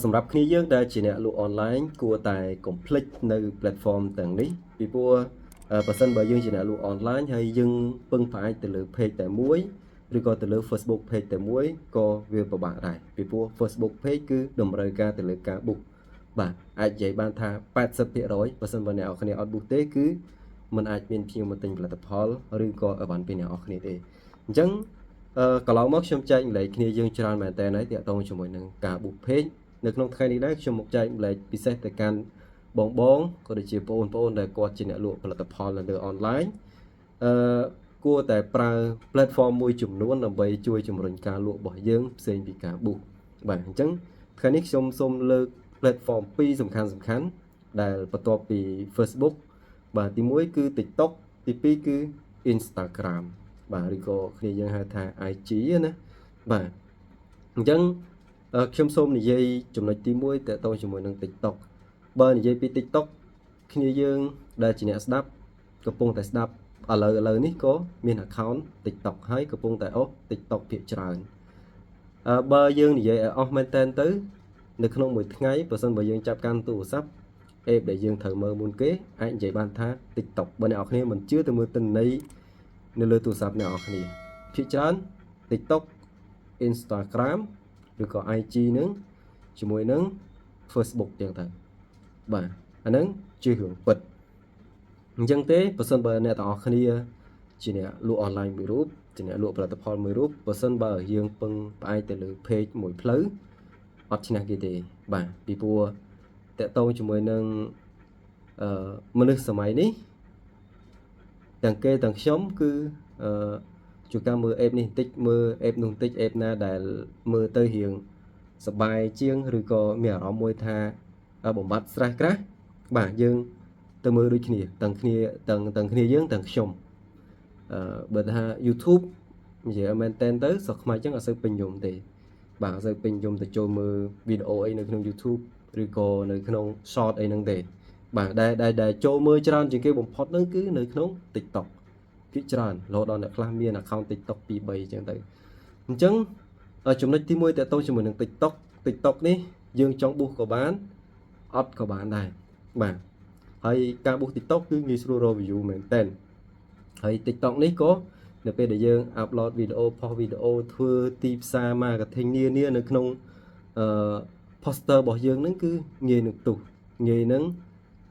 សម្រាប់គ្នាយើងដែលជាអ្នកលក់អនឡាញគួរតែកុំភ្លេចនៅ platform ទាំងនេះពីព្រោះបើសិនបើយើងជាអ្នកលក់អនឡាញហើយយើងពឹងផ្អែកទៅលើ page តែមួយឬក៏ទៅលើ Facebook page តែមួយក៏វាពិបាកដែរពីព្រោះ Facebook page គឺតម្រូវការទៅលើការ book បាទអាចនិយាយបានថា 80% បើសិនបើអ្នកនរគ្នាអត់ book ទេគឺมันអាចមានភ្ញៀវមកទិញផលិតផលឬក៏អីវ៉ាន់ពីអ្នកនរគ្នាទេអញ្ចឹងកន្លងមកខ្ញុំចែកម្លែកគ្នាយើងច្រើនមែនតើហើយទាក់ទងជាមួយនឹងការ book page នៅក្នុងថ្ងៃនេះដែរខ្ញុំមកចែកម្លែកពិសេសទៅកាន់បងក៏ដូចជាបងប្អូនដែលគាត់ជាអ្នកលក់ផលិតផលនៅលើអនឡាញគួរតែប្រើ platform មួយចំនួនដើម្បីជួយជំរុញការលក់របស់យើងផ្សេងពីការ book បាទអញ្ចឹងថ្ងៃនេះខ្ញុំសូមលើក platform 2សំខាន់ដែលបន្ទាប់ពី Facebook បាទទី1គឺ TikTok ទី2គឺ Instagram បាទឬក៏គ្នាយើងហៅថា IG ណាបាទអញ្ចឹងខ្ញុំសូមនិយាយចំណុចទី1តទៅជាមួយនឹង TikTok បើនិយាយពី TikTok គ្នាយើងដែលជាអ្នកស្ដាប់កំពុងតែស្ដាប់ឥឡូវនេះក៏មាន account TikTok ហើយកំពុងតែអស់ TikTok ភាគច្រើនបើយើងនិយាយឲ្យអស់មែនតែនទៅនៅក្នុងមួយថ្ងៃបើសិនបើយើងចាប់កាន់ទូរស័ព្ទapp ដែលយើងត្រូវមើលមុនគេអាចនិយាយបានថា TikTok បើអ្នកនរគ្នាមិនជឿទៅមើលទិន្នន័យនៅលើទូរស័ព្ទអ្នកនរគ្នាភាគច្រើន TikTok Instagram ឬក៏ IG នឹងជាមួយនឹង Facebook ចឹងទៅបាទអាហ្នឹងជារឿងពិតអញ្ចឹងទេបើសិនបើអ្នកទាំងអស់គ្នាជាអ្នកលក់អនឡាញមួយរូបជាអ្នកលក់ផលិតផលមួយរូបបើសិនបើយើងពឹងផ្អែកទៅលើ page មួយផ្លូវអត់ឈ្នះគេទេបាទពីព្រោះតកតងជាមួយនឹងមនុស្សសម័យនេះទាំងគេទាំងខ្ញុំគឺជួនកាលមើល app នេះបន្តិចមើល app នោះបន្តិច app ណាដែលមើលទៅរៀងសប្បាយជាងឬក៏មានអារម្មណ៍មួយថាបំបត្តិ stress ក្រាស់បាទយើងទៅមើលដូចគ្នាទាំងគ្នាយើងទាំងខ្ញុំបើថា YouTube និយាយមែនតែនទៅសោះខ្មែរចឹងអត់សូវពេញនិយមទេបាទអត់សូវពេញនិយមទៅចូលមើលវីដេអូអីនៅក្នុង YouTube ឬក៏នៅក្នុង short អីហ្នឹងទេបាទដែលចូលមើលច្រើនជាងគេបំផុតហ្នឹងគឺនៅក្នុង TikTok ភាគច្រើនរហូតដល់អ្នកខ្លះមាន account TikTok 2 3ចឹងទៅអញ្ចឹងចំណុចទី1តទៅជាមួយនឹង TikTok នេះយើងចង់ boost ក៏បានអត់ក៏បានដែរបាទហើយការ boost TikTok គឺងាយស្រួលរក view មែនតើហើយ TikTok នេះក៏នៅពេលដែលយើង upload វីដេអូ post វីដេអូធ្វើទីផ្សារ marketing នានានៅក្នុងposter របស់យើងហ្នឹងគឺងាយនឹងផ្ទុះងាយនឹង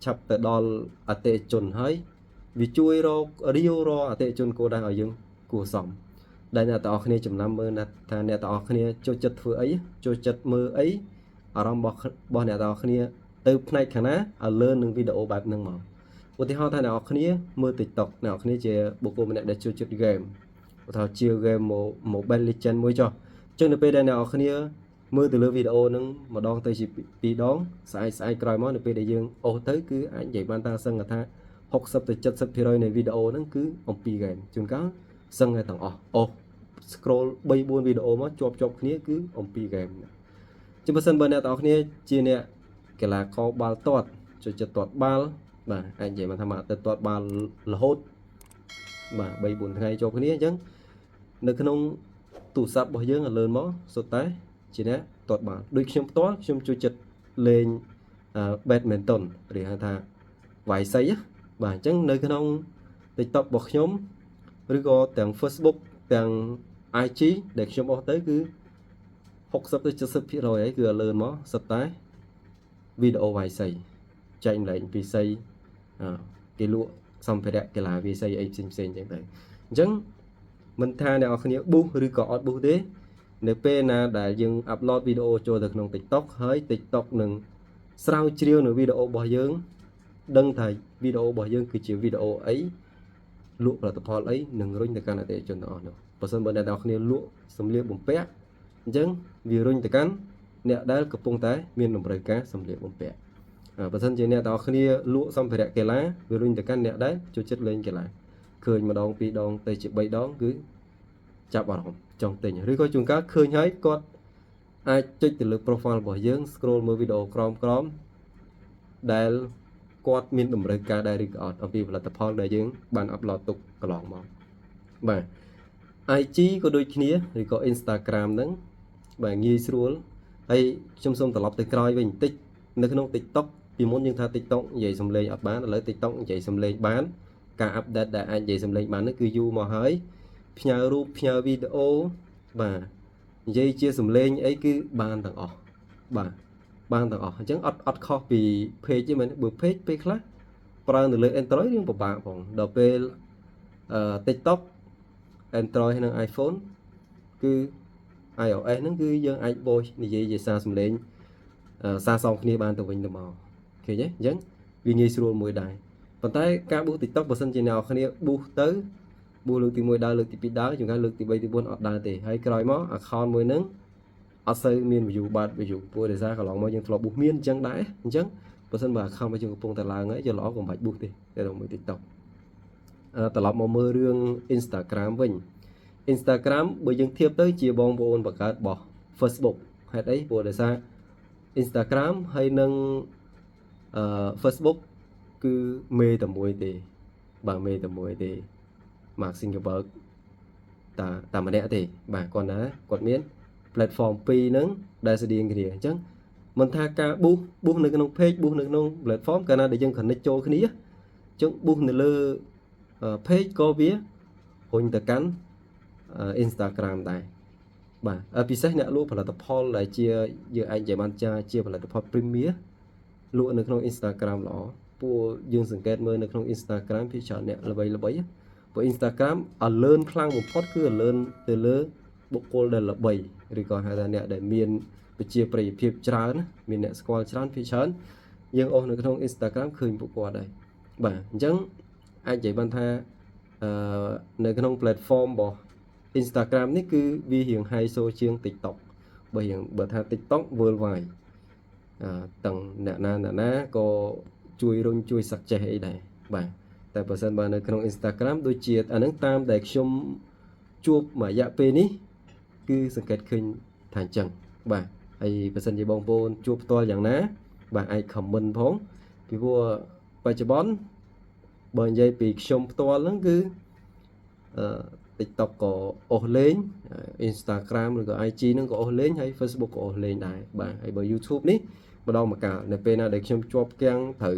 ឆាប់ទៅដល់អតិថិជនហើយវាជួយរករាវរកអតិថិជនគោលដៅឲ្យយើងគួរសមដែលអ្នកទាំងអស់គ្នាចំណាំមើលថាអ្នកទាំងអស់គ្នាចូលចិត្តធ្វើអីចូលចិត្តមើលអីអារម្មណ៍របស់អ្នកទាំងអស់គ្នាទៅផ្នែកខាងណាឲ្យលើនឹងវីដេអូបែបហ្នឹងមកឧទាហរណ៍ថាអ្នកនរគ្នាមើល TikTok អ្នកនរគ្នាជាបុគ្គលម្នាក់ដែលចូលចិត្ត game ឧទាហរណ៍ជា game Mobile Legend មួយចុះអញ្ចឹងនៅពេលដែលអ្នកនរគ្នាមើលទៅលើវីដេអូហ្នឹងម្ដងទៅជា2ដងស្អែកក្រោយមកនៅពេលដែលយើងអូសទៅគឺអាចនិយាយបានថាសឹងថា60ទៅ 70% នៃវីដេអូហ្នឹងគឺអំពី game ជួនកាលសឹងតែទាំងអស់អូស scroll 3 4វីដេអូមកជាប់គ្នាគឺអំពី game ជាបើសិនបើអ្នកទាំងអស់គ្នាជាអ្នកកីឡាករបាល់ទាត់ចូលចិត្តទាត់បាល់បាទអាចនិយាយបានថាមកទៅទាត់បាល់រហូតបាទ3 4ថ្ងៃចូលគ្នាអញ្ចឹងនៅក្នុងទូរស័ព្ទរបស់យើងឲ្យលឿនមកសុទ្ធតែជាអ្នកទាត់បាល់ដូចខ្ញុំផ្ទាល់ខ្ញុំចូលចិត្តលេងbadminton ឬហៅថាវាយសីបាទអញ្ចឹងនៅក្នុង TikTok របស់ខ្ញុំឬក៏ទាំង Facebook ទាំង IG ដែលខ្ញុំអស់ទៅគឺ60ទៅ 70% ហើយគឺឲ្យលឿនមកសុទ្ធតែវីដេអូវាយសីចែកម្លែកពីសីគេលក់សម្ភារៈកីឡាវាយសីអីផ្សេងៗចឹងទៅអញ្ចឹងមិនថាអ្នកនរគ្នា boost ឬក៏អត់ boost ទេនៅពេលណាដែលយើង upload វីដេអូចូលទៅក្នុង TikTok ហើយ TikTok នឹងស្រាវជ្រាវនៅវីដេអូរបស់យើងដឹងថាវីដេអូរបស់យើងគឺជាវីដេអូអីលក់ផលិតផលអីនឹងរុញទៅកាន់អតិថិជនទាំងអស់នោះបើមិនបើអ្នកនរគ្នាលក់សម្លៀកបំពាក់អញ្ចឹងវារុញទៅកាន់អ្នកដែលកំពុងតែមានតម្រូវការសម្លៀកបំពាក់បើមិនជាអ្នកទាំងអស់គ្នាលក់សម្ភារៈកីឡាវារុញទៅកាន់អ្នកដែលចូលចិត្តលេងកីឡាឃើញម្ដង2ដងទៅជា3ដងគឺចាប់អារម្មណ៍ចង់ទិញឬក៏ជួនកាលឃើញហើយគាត់អាចចុចទៅលើ profile របស់យើង scroll មើលវីដេអូក្រោមដែលគាត់មានតម្រូវការដែរឬក៏អត់អំពីផលិតផលដែលយើងបាន upload ទុកកន្លងមកបាទ IG ក៏ដូចគ្នាឬក៏ Instagram ហ្នឹងបាទងាយស្រួល ហើយខ្ញុំសូមត្រឡប់ទៅក្រោយវិញបន្តិចនៅក្នុង TikTok ពីមុនយើងថា TikTok និយាយសំឡេងអត់បានឥឡូវ TikTok និយាយសំឡេងបានការអាប់ដេតដែលអាចនិយាយសំឡេងបាននោះគឺយូរមកហើយផ្ញើរូបផ្ញើវីដេអូបាទនិយាយជាសំឡេងអីគឺបានទាំងអស់បាទបានទាំងអស់អញ្ចឹងអត់ខុសពី page ទេមែនបើ page ពេលខ្លះប្រើនៅលើ Android រឿងពិបាកផងដល់ពេលTikTok Android និង iPhone គឺ iOS ហ្នឹងគឺយើងអាច voice និយាយជាសារសំឡេងសារសងគ្នាបានទៅវិញទៅមកឃើញទេអញ្ចឹងវាងាយស្រួលមួយដែរប៉ុន្តែការប៊ូស TikTok បើសិនជាអ្នកនរគ្នាប៊ូសទៅប៊ូសលើកទី1ដើរលើកទី2ដើរជួនកាលលើកទី3ទី4អត់ដើរទេហើយក្រោយមក account មួយហ្នឹងអត់សូវមាន view បាទ view ព្រោះដោយសារកន្លងមកយើងធ្លាប់ប៊ូសមានអញ្ចឹងដែរអញ្ចឹងបើសិនបើ account របស់យើងកំពុងតែឡើងហើយយើងល្អកុំបាច់ប៊ូសទេតែដល់មួយ TikTok ត្រឡប់មកមើលរឿង Instagram វិញ Instagram បើយើងធៀបទៅជាបងប្អូនបង្កើតរបស់ Facebook ហេតុអីព្រោះដោយសារ Instagram ហើយនឹង Facebook គឺមេតែមួយទេបាទមេតែមួយទេ Mark Zuckerberg តែម្នាក់ទេបាទគាត់មាន platform 2ហ្នឹងដែលស្តៀងគ្នាអញ្ចឹងមិនថាការប៊ូសនៅក្នុង page ប៊ូសនៅក្នុង platform កាលណាដែលយើង connect ចូលគ្នាអញ្ចឹងប៊ូសនៅលើ page ក៏វារុញទៅកាន់ Instagram ដែរបាទពិសេសអ្នកលក់ផលិតផលដែលជាយើងអាចនិយាយបានជាផលិតផល Premier លក់នៅក្នុង Instagram ល្អពួកយើងសង្កេតមើលនៅក្នុង Instagram ភាគច្រើនអ្នកល្បីព្រោះ Instagram ឲ្យលឿនខ្លាំងបំផុតគឺឲ្យលឿនទៅលើបុគ្គលដែលល្បីឬក៏ហៅថាអ្នកដែលមានប្រជាប្រិយភាពច្រើនមានអ្នកស្គាល់ច្រើនភាគច្រើនយើងអស់នៅក្នុង Instagram ឃើញពួកគាត់ដែរបាទអញ្ចឹងអាចនិយាយបានថានៅក្នុង platform របស់ Instagram នេះគឺវារៀង high so ជាង TikTok បើថា TikTok worldwide ទាំងអ្នកណាក៏ជួយរុញជួយ suggest អីដែរបាទតែបើសិនបើនៅក្នុង Instagram ដូចជាអាហ្នឹងតាមដែលខ្ញុំជួបមួយរយៈពេលនេះគឺសង្កេតឃើញថាអញ្ចឹងបាទហើយបើសិនជាបងប្អូនជួបផ្ទាល់យ៉ាងណាបាទអាច comment ផងពីព្រោះបច្ចុប្បន្នបើនិយាយពីខ្ញុំផ្ទាល់ហ្នឹងគឺTikTok ក៏អស់លេង Instagram ឬក៏ IG ហ្នឹងក៏អស់លេងហើយ Facebook ក៏អស់លេងដែរបាទហើយបើ YouTube នេះម្ដងមកកាលនៅពេលណាដែលខ្ញុំជាប់គាំងត្រូវ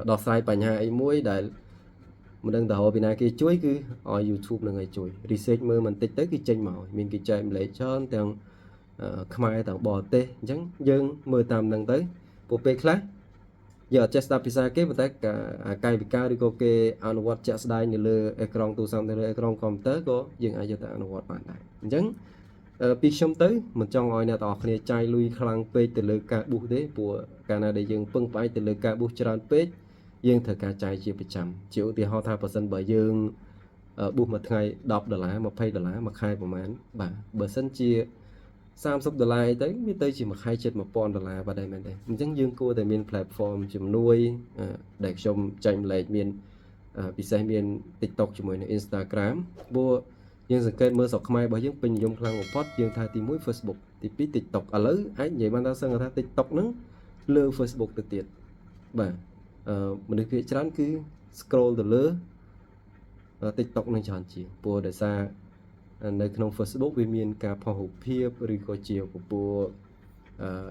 ដោះស្រាយបញ្ហាអីមួយដែលមិនដឹងទៅរកពីណាគេជួយគឺឲ្យ YouTube នឹងឲ្យជួយ research មើលបន្តិចទៅគឺចេញមកមានគេចែកម្លែកច្រើនទាំងខ្មែរទាំងបរទេសអញ្ចឹងយើងមើលតាមហ្នឹងទៅពួកពេលខ្លះយើងអត់ចេះស្ដាប់ភាសាគេប៉ុន្តែកាយវិការឬក៏គេអនុវត្តជាក់ស្ដែងនៅលើអេក្រង់ទូរស័ព្ទនៅលើអេក្រង់កុំព្យូទ័រក៏យើងអាចយកទៅអនុវត្តបានដែរអញ្ចឹងពីខ្ញុំទៅមិនចង់ឲ្យអ្នកទាំងអស់គ្នាចាយលុយខ្លាំងពេកទៅលើការប៊ូសទេព្រោះកាលណាដែលយើងពឹងផ្អែកទៅលើការប៊ូសច្រើនពេកយើងត្រូវការចាយជាប្រចាំជាឧទាហរណ៍ថាបើសិនបើយើងប៊ូសមួយថ្ងៃ$10 $20មួយខែប្រហែលបាទបើសិនជា$30អីទៅវាទៅជាមួយខែជិត$1000បាទដែរមែនទេអញ្ចឹងយើងគួរតែមាន platform ជំនួយដែលខ្ញុំចែកម្លែកមានពិសេសមាន TikTok ជាមួយនឹង Instagram ព្រោះយើងសង្កេតមើលស្រុកខ្មែររបស់យើងពេញនិយមខ្លាំងបំផុតយើងថាទី1 Facebook ទី2 TikTok ឥឡូវអាចនិយាយបានថាសឹងថា TikTok ហ្នឹងលើ Facebook ទៅទៀតបាទមនុស្សភាគច្រើនគឺ scroll ទៅលើ TikTok នឹងច្រើនជាងព្រោះដោយសារនៅក្នុង Facebook វាមានការផុសរូបភាពឬក៏ជាពពួក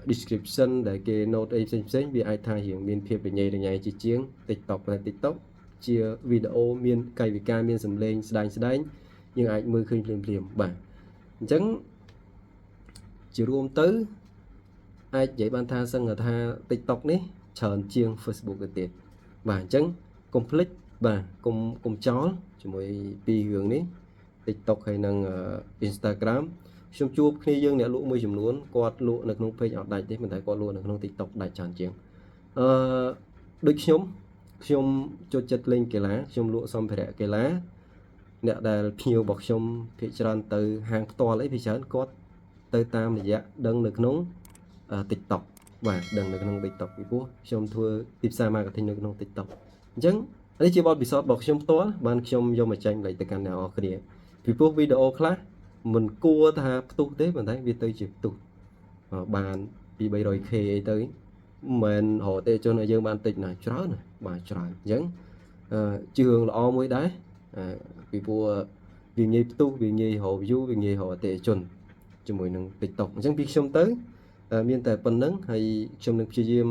description ដែលគេ note អីផ្សេងវាអាចថារៀងមានភាពរញ៉េរញ៉ៃជាង TikTok តែ TikTok ជាវីដេអូមានកាយវិការមានសំឡេងស្ដែងយើងអាចមើលឃើញភ្លាមបាទអញ្ចឹងជារួមទៅអាចនិយាយបានថាសឹងថា TikTok នេះច្រើនជាង Facebook ទៅទៀតបាទអញ្ចឹងកុំភ្លេចបាទកុំចោលជាមួយពីររឿងនេះ TikTok ហើយនិង Instagram ខ្ញុំជួបគ្នាយើងអ្នកលក់មួយចំនួនគាត់លក់នៅក្នុង page អត់ដាច់ទេប៉ុន្តែគាត់លក់នៅក្នុង TikTok ដាច់ច្រើនជាងដូចខ្ញុំចូលចិត្តលេងកីឡាខ្ញុំលក់សម្ភារៈកីឡាអ្នកដែលភ្ញៀវរបស់ខ្ញុំភាគច្រើនទៅហាងផ្ទាល់អីភាគច្រើនគាត់ទៅតាមរយៈដឹងនៅក្នុង TikTok បាទដឹងនៅក្នុង TikTok ពីព្រោះខ្ញុំធ្វើទីផ្សារ marketing នៅក្នុង TikTok អញ្ចឹងនេះជាបទពិសោធន៍របស់ខ្ញុំផ្ទាល់បានខ្ញុំយកមកចែកម្លែកទៅកាន់អ្នកនរគ្នាពីព្រោះវីដេអូខ្លះមិនគួរថាផ្ទុះទេប៉ុន្តែវាទៅជាផ្ទុះបានពី300k អីទៅមិនរកទេជនឲ្យយើងបានតិចណាស់ច្រើនណាបាទច្រើនអញ្ចឹងជឿរឿងល្អមួយដែរពីព្រោះវាងាយផ្ទុះវាងាយរក view វាងាយរកអតិថិជន ជាមួយនឹង TikTok អញ្ចឹងពីខ្ញុំទៅមានតែប៉ុណ្្នឹងហើយខ្ញុំនឹងព្យាយាម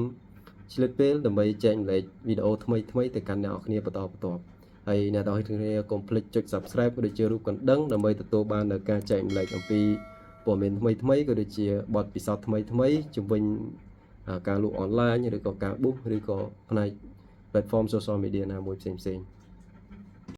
ឆ្លៀតពេលដើម្បីចែកម្លែកវីដេអូថ្មីៗទៅកាន់អ្នកនរគ្នាបន្តបន្ទាប់ហើយអ្នកនរគ្នាកុំភ្លេចចុច Subscribe ក៏ដូចជារូបកណ្ដឹងដើម្បីទទួលបាននូវការចែកម្លែកអំពីព័ត៌មានថ្មីៗក៏ដូចជាបទពិសោធន៍ថ្មីៗជំវិញការលក់អនឡាញឬក៏ការប៊ូសឬក៏ផ្នែក platform social media ណាមួយផ្សេងៗ